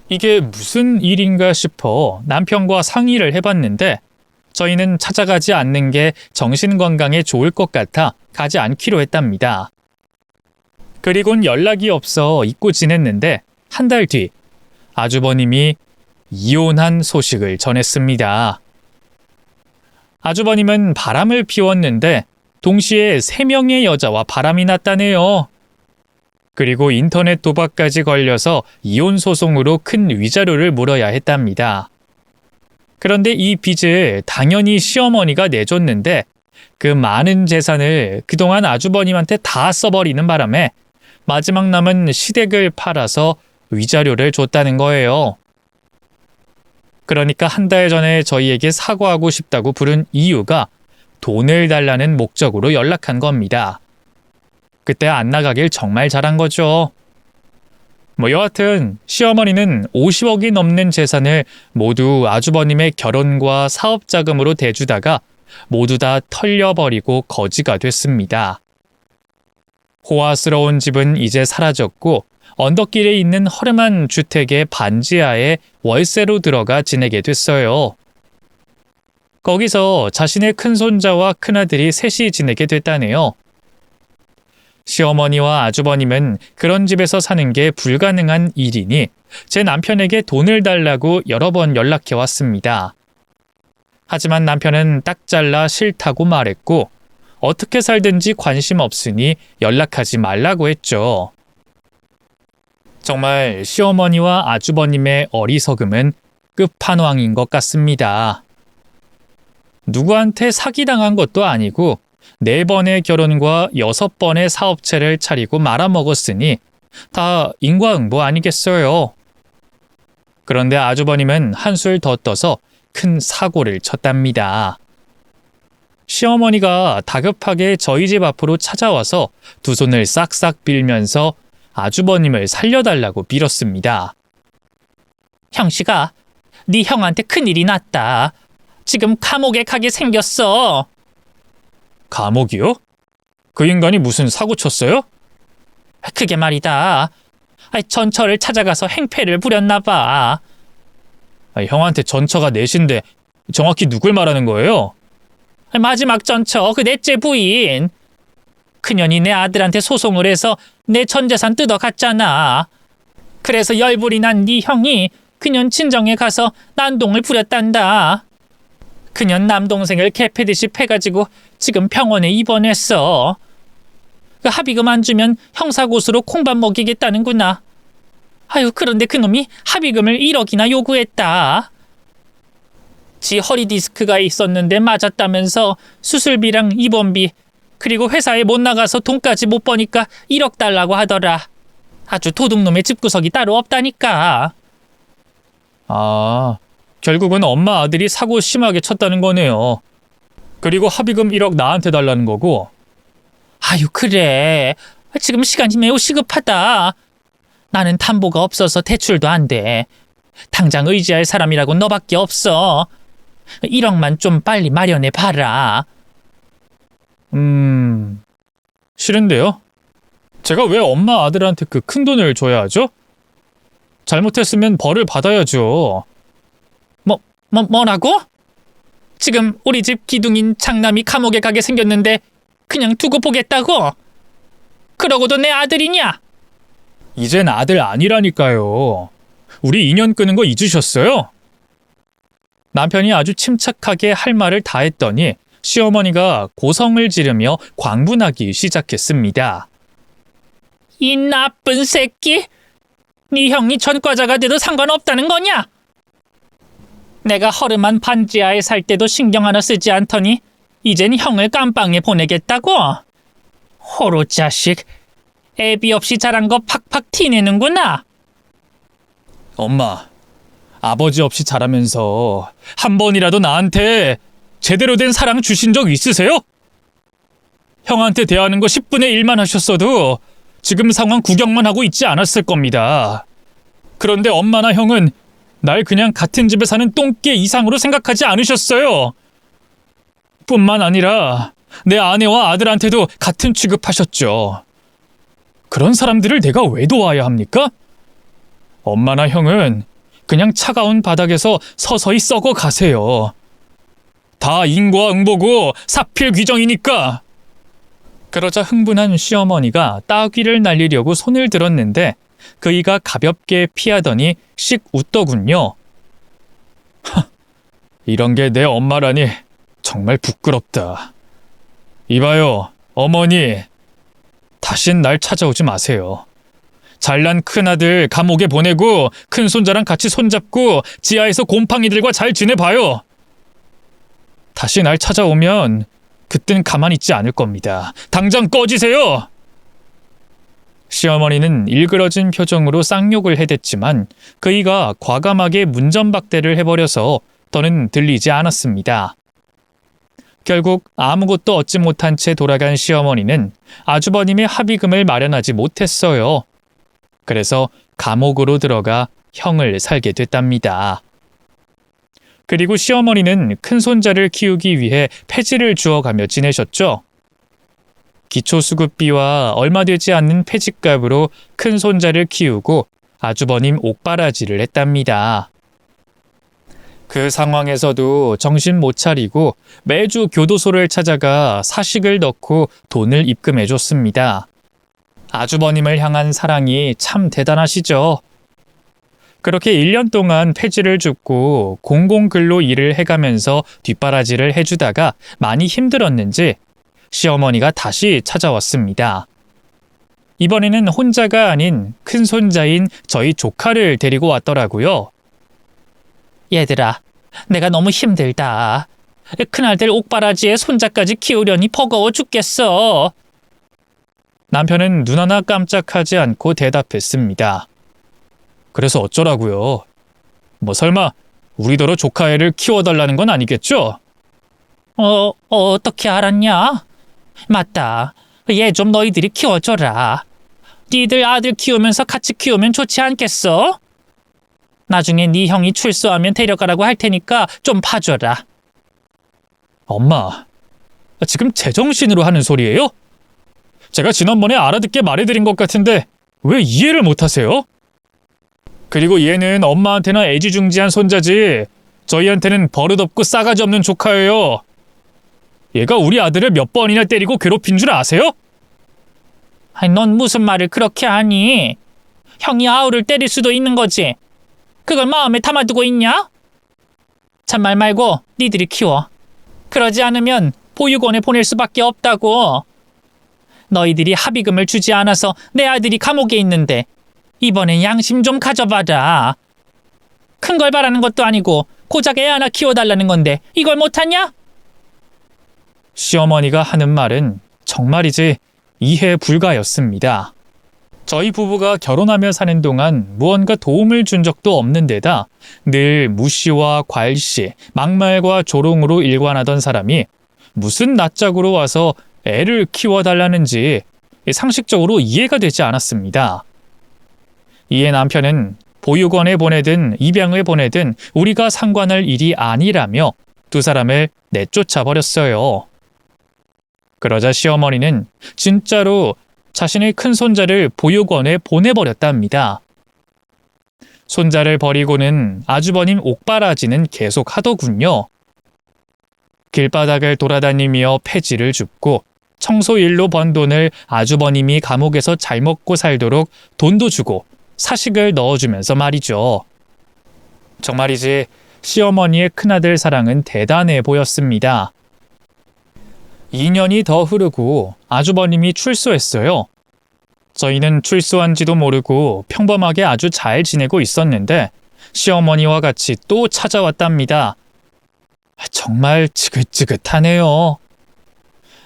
이게 무슨 일인가 싶어 남편과 상의를 해봤는데 저희는 찾아가지 않는 게 정신건강에 좋을 것 같아 가지 않기로 했답니다. 그리곤 연락이 없어 잊고 지냈는데 한 달 뒤 아주버님이 이혼한 소식을 전했습니다. 아주버님은 바람을 피웠는데 동시에 3명의 여자와 바람이 났다네요. 그리고 인터넷 도박까지 걸려서 이혼 소송으로 큰 위자료를 물어야 했답니다. 그런데 이 빚을 당연히 시어머니가 내줬는데 그 많은 재산을 그동안 아주버님한테 다 써버리는 바람에 마지막 남은 시댁을 팔아서 위자료를 줬다는 거예요. 그러니까 한 달 전에 저희에게 사과하고 싶다고 부른 이유가 돈을 달라는 목적으로 연락한 겁니다. 그때 안 나가길 정말 잘한 거죠. 여하튼 시어머니는 50억이 넘는 재산을 모두 아주버님의 결혼과 사업 자금으로 대주다가 모두 다 털려버리고 거지가 됐습니다. 호화스러운 집은 이제 사라졌고 언덕길에 있는 허름한 주택의 반지하에 월세로 들어가 지내게 됐어요. 거기서 자신의 큰손자와 큰아들이 셋이 지내게 됐다네요. 시어머니와 아주버님은 그런 집에서 사는 게 불가능한 일이니 제 남편에게 돈을 달라고 여러 번 연락해 왔습니다. 하지만 남편은 딱 잘라 싫다고 말했고 어떻게 살든지 관심 없으니 연락하지 말라고 했죠. 정말 시어머니와 아주버님의 어리석음은 끝판왕인 것 같습니다. 누구한테 사기당한 것도 아니고 4번의 결혼과 6번의 사업체를 차리고 말아먹었으니 다 인과응보 아니겠어요. 그런데 아주버님은 한술 더 떠서 큰 사고를 쳤답니다. 시어머니가 다급하게 저희 집 앞으로 찾아와서 두 손을 싹싹 빌면서 아주버님을 살려달라고 빌었습니다. 형씨가 네 형한테 큰일이 났다. 지금 감옥에 가게 생겼어. 감옥이요? 그 인간이 무슨 사고 쳤어요? 그게 말이다. 전처를 찾아가서 행패를 부렸나 봐. 형한테 전처가 넷인데 정확히 누굴 말하는 거예요? 마지막 전처, 그 넷째 부인. 그년이 내 아들한테 소송을 해서 내 전 재산 뜯어갔잖아. 그래서 열불이 난 네 형이 그년 친정에 가서 난동을 부렸단다. 그년 남동생을 개패듯이 패가지고 지금 병원에 입원했어. 그 합의금 안 주면 형사고소로 콩밥 먹이겠다는구나. 그런데 그놈이 합의금을 1억이나 요구했다. 지 허리 디스크가 있었는데 맞았다면서 수술비랑 입원비 그리고 회사에 못 나가서 돈까지 못 버니까 1억 달라고 하더라. 아주 도둑놈의 집구석이 따로 없다니까. 결국은 엄마 아들이 사고 심하게 쳤다는 거네요. 그리고 합의금 1억 나한테 달라는 거고. 그래. 지금 시간이 매우 시급하다. 나는 담보가 없어서 대출도 안 돼. 당장 의지할 사람이라고 너밖에 없어. 1억만 좀 빨리 마련해 봐라. 싫은데요? 제가 왜 엄마 아들한테 그 큰 돈을 줘야 하죠? 잘못했으면 벌을 받아야죠. 뭐라고? 지금 우리 집 기둥인 장남이 감옥에 가게 생겼는데 그냥 두고 보겠다고? 그러고도 내 아들이냐? 이젠 아들 아니라니까요. 우리 인연 끄는 거 잊으셨어요? 남편이 아주 침착하게 할 말을 다 했더니 시어머니가 고성을 지르며 광분하기 시작했습니다. 이 나쁜 새끼! 네 형이 전과자가 돼도 상관없다는 거냐? 내가 허름한 반지하에 살 때도 신경 하나 쓰지 않더니 이젠 형을 깜빵에 보내겠다고? 호로 자식, 애비 없이 자란 거 팍팍 티내는구나. 엄마, 아버지 없이 자라면서 한 번이라도 나한테 제대로 된 사랑 주신 적 있으세요? 형한테 대하는 거 10분의 1만 하셨어도 지금 상황 구경만 하고 있지 않았을 겁니다. 그런데 엄마나 형은 날 그냥 같은 집에 사는 똥개 이상으로 생각하지 않으셨어요. 뿐만 아니라 내 아내와 아들한테도 같은 취급하셨죠. 그런 사람들을 내가 왜 도와야 합니까? 엄마나 형은 그냥 차가운 바닥에서 서서히 썩어 가세요. 다 인과응보고 사필귀정이니까. 그러자 흥분한 시어머니가 따귀를 날리려고 손을 들었는데 그이가 가볍게 피하더니 씩 웃더군요. 이런 게 내 엄마라니 정말 부끄럽다. 이봐요, 어머니. 다신 날 찾아오지 마세요. 잘난 큰아들 감옥에 보내고 큰손자랑 같이 손잡고 지하에서 곰팡이들과 잘 지내봐요. 다시 날 찾아오면 그땐 가만히 있지 않을 겁니다. 당장 꺼지세요! 시어머니는 일그러진 표정으로 쌍욕을 해댔지만 그이가 과감하게 문전박대를 해버려서 더는 들리지 않았습니다. 결국 아무것도 얻지 못한 채 돌아간 시어머니는 아주버님의 합의금을 마련하지 못했어요. 그래서 감옥으로 들어가 형을 살게 됐답니다. 그리고 시어머니는 큰손자를 키우기 위해 폐지를 주워가며 지내셨죠. 기초수급비와 얼마 되지 않는 폐지값으로 큰손자를 키우고 아주버님 옥바라지를 했답니다. 그 상황에서도 정신 못 차리고 매주 교도소를 찾아가 사식을 넣고 돈을 입금해줬습니다. 아주버님을 향한 사랑이 참 대단하시죠. 그렇게 1년 동안 폐지를 줍고 공공근로 일을 해가면서 뒷바라지를 해주다가 많이 힘들었는지 시어머니가 다시 찾아왔습니다. 이번에는 혼자가 아닌 큰손자인 저희 조카를 데리고 왔더라고요. 얘들아, 내가 너무 힘들다. 큰아들 옥바라지에 손자까지 키우려니 버거워 죽겠어. 남편은 눈 하나 깜짝하지 않고 대답했습니다. 그래서 어쩌라고요? 뭐 설마 우리더러 조카 애를 키워달라는 건 아니겠죠? 어떻게 알았냐? 맞다. 얘 좀 너희들이 키워줘라. 니들 아들 키우면서 같이 키우면 좋지 않겠어? 나중에 네 형이 출소하면 데려가라고 할 테니까 좀 봐줘라. 엄마, 지금 제정신으로 하는 소리예요? 제가 지난번에 알아듣게 말해드린 것 같은데 왜 이해를 못하세요? 그리고 얘는 엄마한테나 애지중지한 손자지 저희한테는 버릇없고 싸가지 없는 조카예요. 얘가 우리 아들을 몇 번이나 때리고 괴롭힌 줄 아세요? 아니, 넌 무슨 말을 그렇게 하니? 형이 아우를 때릴 수도 있는 거지. 그걸 마음에 담아두고 있냐? 잔말 말고 니들이 키워. 그러지 않으면 보육원에 보낼 수밖에 없다고. 너희들이 합의금을 주지 않아서 내 아들이 감옥에 있는데 이번엔 양심 좀 가져봐라. 큰 걸 바라는 것도 아니고 고작 애 하나 키워달라는 건데 이걸 못하냐? 시어머니가 하는 말은 정말이지 이해 불가였습니다. 저희 부부가 결혼하며 사는 동안 무언가 도움을 준 적도 없는 데다 늘 무시와 괄시, 막말과 조롱으로 일관하던 사람이 무슨 낯짝으로 와서 애를 키워달라는지 상식적으로 이해가 되지 않았습니다. 이에 남편은 보육원에 보내든 입양을 보내든 우리가 상관할 일이 아니라며 두 사람을 내쫓아 버렸어요. 그러자 시어머니는 진짜로 자신의 큰손자를 보육원에 보내버렸답니다. 손자를 버리고는 아주버님 옥바라지는 계속 하더군요. 길바닥을 돌아다니며 폐지를 줍고 청소일로 번 돈을 아주버님이 감옥에서 잘 먹고 살도록 돈도 주고 사식을 넣어주면서 말이죠. 정말이지 시어머니의 큰아들 사랑은 대단해 보였습니다. 2년이 더 흐르고 아주버님이 출소했어요. 저희는 출소한지도 모르고 평범하게 아주 잘 지내고 있었는데 시어머니와 같이 또 찾아왔답니다. 정말 지긋지긋하네요.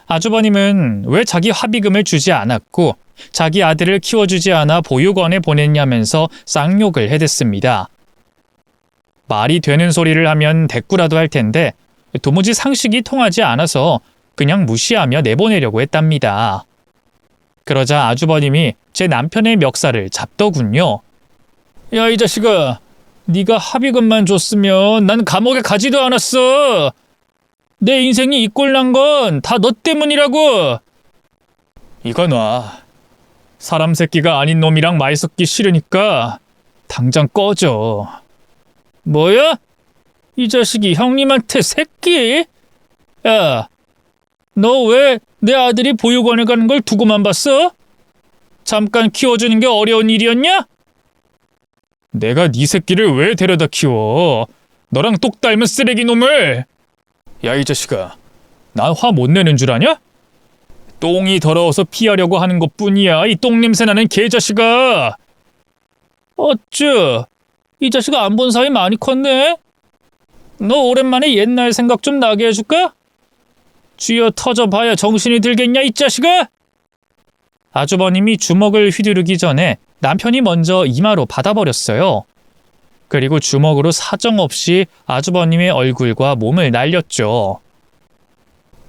아주버님은 왜 자기 합의금을 주지 않았고 자기 아들을 키워주지 않아 보육원에 보냈냐면서 쌍욕을 해댔습니다. 말이 되는 소리를 하면 대꾸라도 할 텐데 도무지 상식이 통하지 않아서 그냥 무시하며 내보내려고 했답니다. 그러자 아주버님이 제 남편의 멱살을 잡더군요. 야, 이 자식아, 네가 합의금만 줬으면 난 감옥에 가지도 않았어. 내 인생이 이 꼴 난 건 다 너 때문이라고. 이거 놔. 사람 새끼가 아닌 놈이랑 말 섞기 싫으니까 당장 꺼져. 뭐야? 이 자식이 형님한테 새끼? 야, 너 왜 내 아들이 보육원에 가는 걸 두고만 봤어? 잠깐 키워주는 게 어려운 일이었냐? 내가 네 새끼를 왜 데려다 키워? 너랑 똑 닮은 쓰레기 놈을! 야, 이 자식아, 난 화 못 내는 줄 아냐? 똥이 더러워서 피하려고 하는 것뿐이야, 이 똥냄새 나는 개자식아! 어쭈, 이 자식아 안 본 사이 많이 컸네? 너 오랜만에 옛날 생각 좀 나게 해줄까? 쥐어 터져봐야 정신이 들겠냐, 이 자식아? 아주버님이 주먹을 휘두르기 전에 남편이 먼저 이마로 받아버렸어요. 그리고 주먹으로 사정없이 아주버님의 얼굴과 몸을 날렸죠.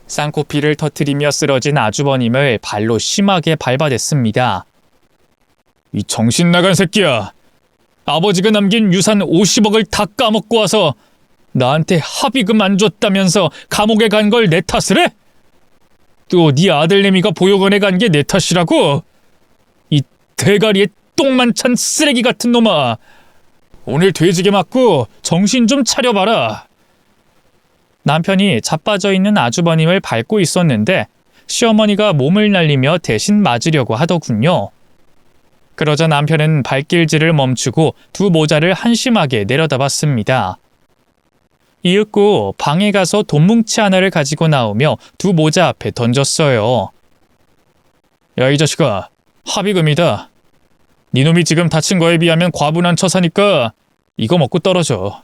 쌍코피를 터뜨리며 쓰러진 아주버님을 발로 심하게 밟아댔습니다. 이 정신 나간 새끼야! 아버지가 남긴 유산 50억을 다 까먹고 와서 나한테 합의금 안 줬다면서 감옥에 간 걸 내 탓을 해? 또 네 아들내미가 보육원에 간 게 내 탓이라고? 이 대가리에 똥만 찬 쓰레기 같은 놈아! 오늘 돼지게 맞고 정신 좀 차려봐라. 남편이 자빠져 있는 아주버님을 밟고 있었는데 시어머니가 몸을 날리며 대신 맞으려고 하더군요. 그러자 남편은 발길질을 멈추고 두 모자를 한심하게 내려다봤습니다. 이윽고 방에 가서 돈뭉치 하나를 가지고 나오며 두 모자 앞에 던졌어요. 야, 이 자식아, 합의금이다. 니놈이 지금 다친 거에 비하면 과분한 처사니까 이거 먹고 떨어져.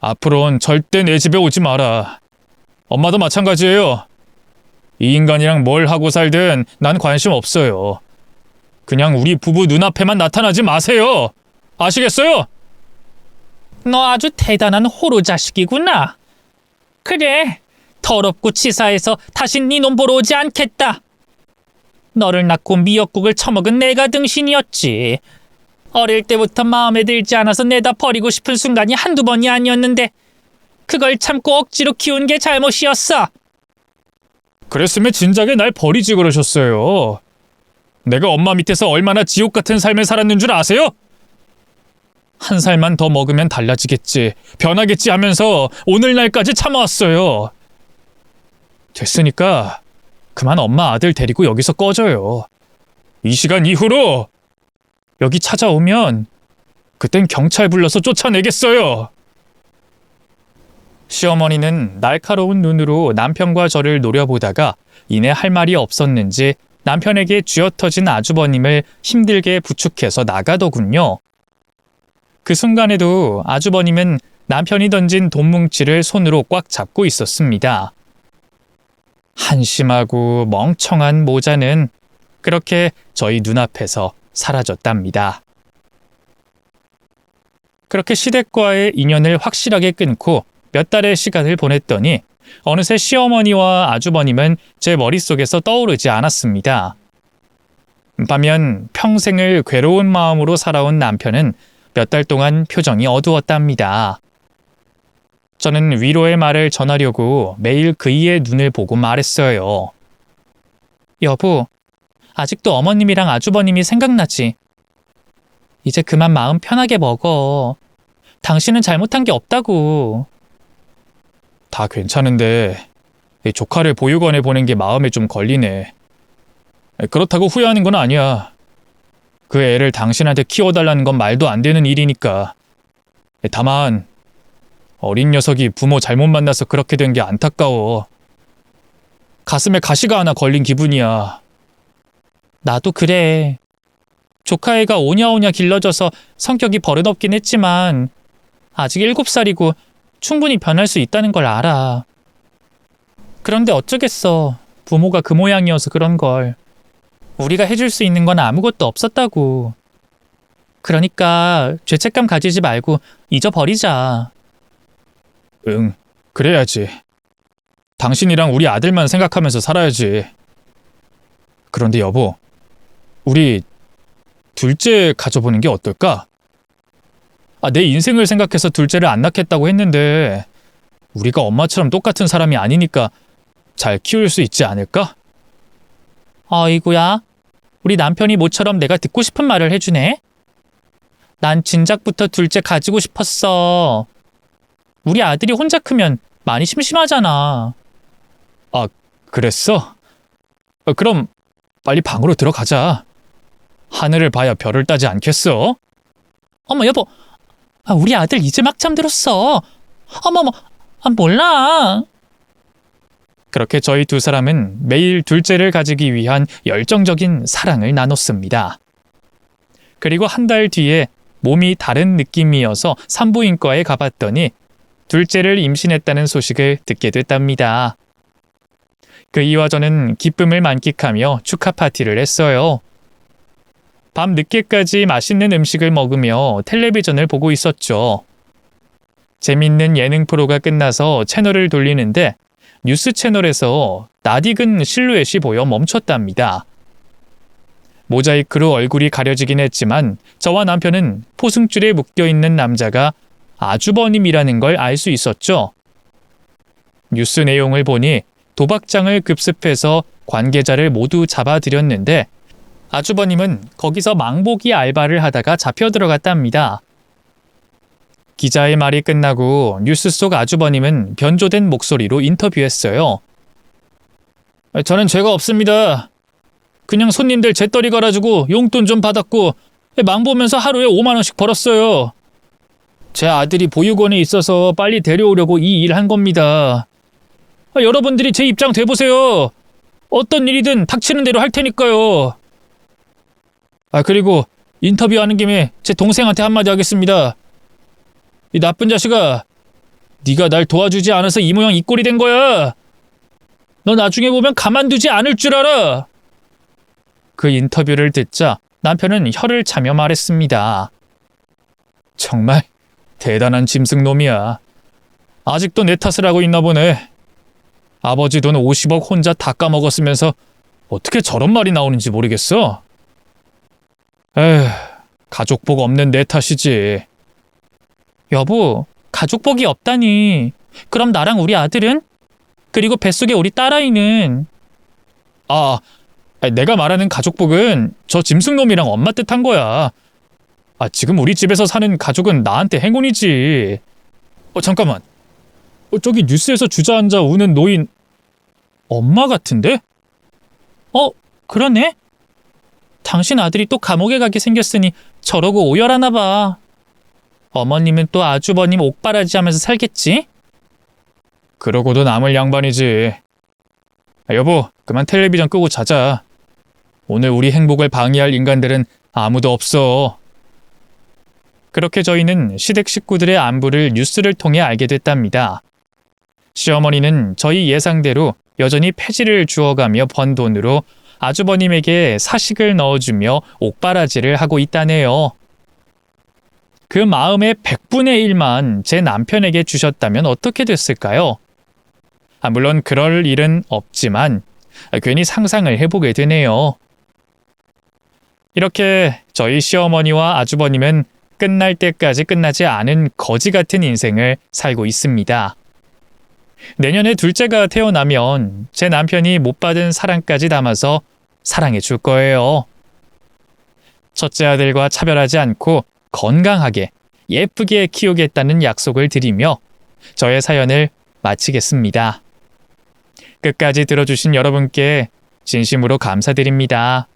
앞으로는 절대 내 집에 오지 마라. 엄마도 마찬가지예요. 이 인간이랑 뭘 하고 살든 난 관심 없어요. 그냥 우리 부부 눈앞에만 나타나지 마세요. 아시겠어요? 너 아주 대단한 호로 자식이구나. 그래, 더럽고 치사해서 다신 네 놈 보러 오지 않겠다. 너를 낳고 미역국을 처먹은 내가 등신이었지. 어릴 때부터 마음에 들지 않아서 내다 버리고 싶은 순간이 한두 번이 아니었는데 그걸 참고 억지로 키운 게 잘못이었어. 그랬으면 진작에 날 버리지 그러셨어요. 내가 엄마 밑에서 얼마나 지옥 같은 삶을 살았는 줄 아세요? 한 살만 더 먹으면 달라지겠지, 변하겠지 하면서 오늘날까지 참아왔어요. 됐으니까 그만 엄마 아들 데리고 여기서 꺼져요. 이 시간 이후로 여기 찾아오면 그땐 경찰 불러서 쫓아내겠어요. 시어머니는 날카로운 눈으로 남편과 저를 노려보다가 이내 할 말이 없었는지 남편에게 쥐어터진 아주버님을 힘들게 부축해서 나가더군요. 그 순간에도 아주버님은 남편이 던진 돈뭉치를 손으로 꽉 잡고 있었습니다. 한심하고 멍청한 모자는 그렇게 저희 눈앞에서 사라졌답니다. 그렇게 시댁과의 인연을 확실하게 끊고 몇 달의 시간을 보냈더니 어느새 시어머니와 아주버님은 제 머릿속에서 떠오르지 않았습니다. 반면 평생을 괴로운 마음으로 살아온 남편은 몇 달 동안 표정이 어두웠답니다. 저는 위로의 말을 전하려고 매일 그이의 눈을 보고 말했어요. 여보, 아직도 어머님이랑 아주버님이 생각나지? 이제 그만 마음 편하게 먹어. 당신은 잘못한 게 없다고. 다 괜찮은데 조카를 보육원에 보낸 게 마음에 좀 걸리네. 그렇다고 후회하는 건 아니야. 그 애를 당신한테 키워달라는 건 말도 안 되는 일이니까. 다만 어린 녀석이 부모 잘못 만나서 그렇게 된 게 안타까워. 가슴에 가시가 하나 걸린 기분이야. 나도 그래. 조카애가 오냐오냐 길러져서 성격이 버릇없긴 했지만 아직 7살이고 충분히 변할 수 있다는 걸 알아. 그런데 어쩌겠어. 부모가 그 모양이어서 그런 걸. 우리가 해줄 수 있는 건 아무것도 없었다고. 그러니까 죄책감 가지지 말고 잊어버리자. 응, 그래야지. 당신이랑 우리 아들만 생각하면서 살아야지. 그런데 여보, 우리 둘째 가져보는 게 어떨까? 내 인생을 생각해서 둘째를 안 낳겠다고 했는데 우리가 엄마처럼 똑같은 사람이 아니니까 잘 키울 수 있지 않을까? 아이고야, 우리 남편이 모처럼 내가 듣고 싶은 말을 해주네. 난 진작부터 둘째 가지고 싶었어. 우리 아들이 혼자 크면 많이 심심하잖아. 그랬어? 그럼 빨리 방으로 들어가자. 하늘을 봐야 별을 따지 않겠어? 어머 여보, 우리 아들 이제 막 잠들었어. 어머머, 몰라. 그렇게 저희 두 사람은 매일 둘째를 가지기 위한 열정적인 사랑을 나눴습니다. 그리고 한 달 뒤에 몸이 다른 느낌이어서 산부인과에 가봤더니 둘째를 임신했다는 소식을 듣게 됐답니다. 그 이와 저는 기쁨을 만끽하며 축하 파티를 했어요. 밤 늦게까지 맛있는 음식을 먹으며 텔레비전을 보고 있었죠. 재밌는 예능 프로가 끝나서 채널을 돌리는데 뉴스 채널에서 낯익은 실루엣이 보여 멈췄답니다. 모자이크로 얼굴이 가려지긴 했지만 저와 남편은 포승줄에 묶여있는 남자가 아주버님이라는 걸 알 수 있었죠. 뉴스 내용을 보니 도박장을 급습해서 관계자를 모두 잡아들였는데 아주버님은 거기서 망보기 알바를 하다가 잡혀 들어갔답니다. 기자의 말이 끝나고 뉴스 속 아주버님은 변조된 목소리로 인터뷰했어요. 저는 죄가 없습니다. 그냥 손님들 재떨이 걸어주고 용돈 좀 받았고 망보면서 하루에 5만 원씩 벌었어요. 제 아들이 보육원에 있어서 빨리 데려오려고 이 일 한 겁니다. 여러분들이 제 입장 돼보세요. 어떤 일이든 닥치는 대로 할 테니까요. 그리고 인터뷰하는 김에 제 동생한테 한마디 하겠습니다. 이 나쁜 자식아, 네가 날 도와주지 않아서 이 모양 이 꼴이 된 거야. 너 나중에 보면 가만두지 않을 줄 알아. 그 인터뷰를 듣자 남편은 혀를 차며 말했습니다. 정말 대단한 짐승놈이야. 아직도 내 탓을 하고 있나 보네. 아버지 돈 50억 혼자 다 까먹었으면서 어떻게 저런 말이 나오는지 모르겠어. 에휴, 가족복 없는 내 탓이지. 여보, 가족복이 없다니. 그럼 나랑 우리 아들은? 그리고 뱃속에 우리 딸아이는? 내가 말하는 가족복은 저 짐승놈이랑 엄마 뜻한 거야. 지금 우리 집에서 사는 가족은 나한테 행운이지. 잠깐만. 저기 뉴스에서 주저앉아 우는 노인 엄마 같은데? 그러네. 당신 아들이 또 감옥에 가게 생겼으니 저러고 오열하나 봐. 어머님은 또 아주버님 옥바라지 하면서 살겠지? 그러고도 남을 양반이지. 여보, 그만 텔레비전 끄고 자자. 오늘 우리 행복을 방해할 인간들은 아무도 없어. 그렇게 저희는 시댁 식구들의 안부를 뉴스를 통해 알게 됐답니다. 시어머니는 저희 예상대로 여전히 폐지를 주어가며 번 돈으로 아주버님에게 사식을 넣어주며 옥바라지를 하고 있다네요. 그 마음의 100분의 1만 제 남편에게 주셨다면 어떻게 됐을까요? 물론 그럴 일은 없지만 괜히 상상을 해보게 되네요. 이렇게 저희 시어머니와 아주버님은 끝날 때까지 끝나지 않은 거지 같은 인생을 살고 있습니다. 내년에 둘째가 태어나면 제 남편이 못 받은 사랑까지 담아서 사랑해 줄 거예요. 첫째 아들과 차별하지 않고 건강하게 예쁘게 키우겠다는 약속을 드리며 저의 사연을 마치겠습니다. 끝까지 들어주신 여러분께 진심으로 감사드립니다.